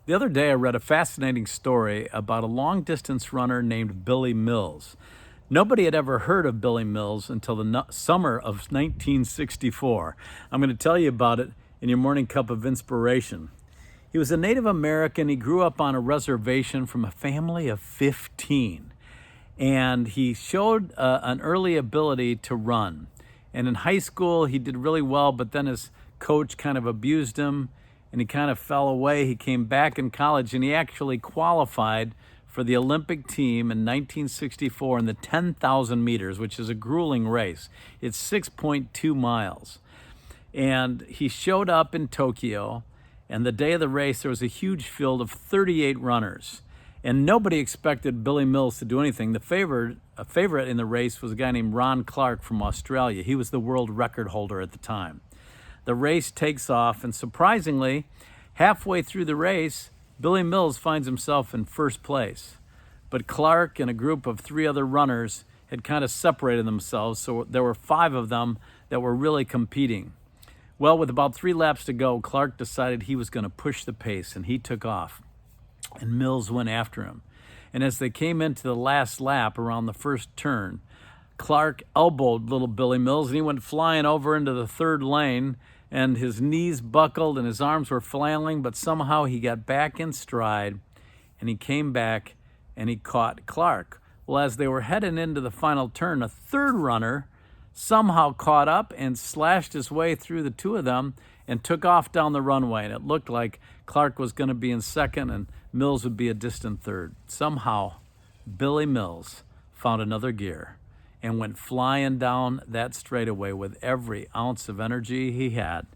The other day, I read a fascinating story about a long distance runner named Billy Mills. Nobody had ever heard of Billy Mills until the summer of 1964. I'm going to tell you about it in your morning cup of inspiration. He was a Native American. He grew up on a reservation from a family of 15. And he showed an early ability to run. And in high school, he did really well, but then his coach kind of abused him and he kind of fell away. He came back in college and he actually qualified for the Olympic team in 1964 in the 10,000 meters, which is a grueling race. It's 6.2 miles. And he showed up in Tokyo, and the day of the race, there was a huge field of 38 runners. And nobody expected Billy Mills to do anything. A favorite in the race was a guy named Ron Clarke from Australia. He was the world record holder at the time. The race takes off, and surprisingly, halfway through the race, Billy Mills finds himself in first place. But Clarke and a group of 3 other runners had kind of separated themselves, so there were 5 of them that were really competing. Well, with about 3 laps to go, Clarke decided he was going to push the pace, and he took off. And Mills went after him. And as they came into the last lap around the first turn, Clarke elbowed little Billy Mills, and he went flying over into the 3rd lane, and his knees buckled and his arms were flailing, but somehow he got back in stride, and he came back and he caught Clarke. Well, as they were heading into the final turn, a 3rd runner somehow caught up and slashed his way through the 2 of them and took off down the runway, and it looked like Clarke was going to be in 2nd and Mills would be a distant 3rd. Somehow, Billy Mills found another gear and went flying down that straightaway with every ounce of energy he had.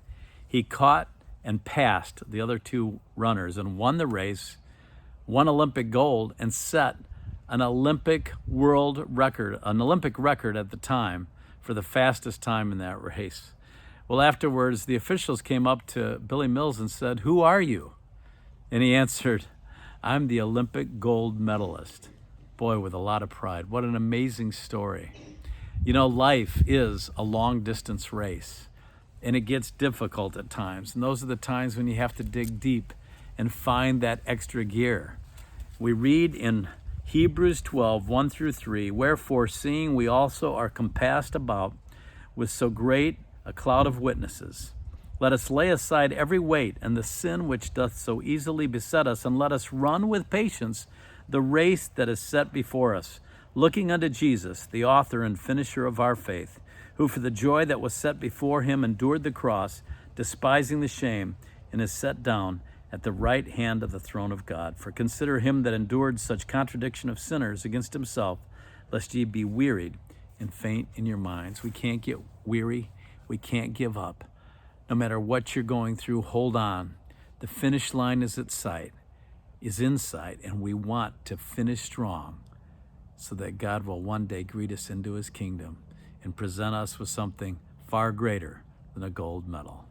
He caught and passed the other 2 runners and won the race, won Olympic gold, and set an Olympic world record, an Olympic record at the time for the fastest time in that race. Well, afterwards, the officials came up to Billy Mills and said, "Who are you?" And he answered, "I'm the Olympic gold medalist." Boy, with a lot of pride. What an amazing story. You know, life is a long distance race, and it gets difficult at times. And those are the times when you have to dig deep and find that extra gear. We read in Hebrews 12, 1 through 3, "Wherefore, seeing we also are compassed about with so great a cloud of witnesses, let us lay aside every weight and the sin which doth so easily beset us, and let us run with patience the race that is set before us, looking unto Jesus, the author and finisher of our faith, who for the joy that was set before him endured the cross, despising the shame, and is set down at the right hand of the throne of God. For consider him that endured such contradiction of sinners against himself, lest ye be wearied and faint in your minds." We can't get weary. We can't give up. No matter what you're going through, hold on. The finish line is in sight, and we want to finish strong so that God will one day greet us into his kingdom and present us with something far greater than a gold medal.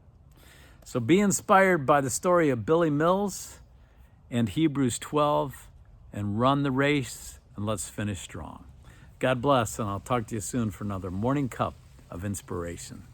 So be inspired by the story of Billy Mills and Hebrews 12 and run the race, and let's finish strong. God bless, and I'll talk to you soon for another morning cup of inspiration.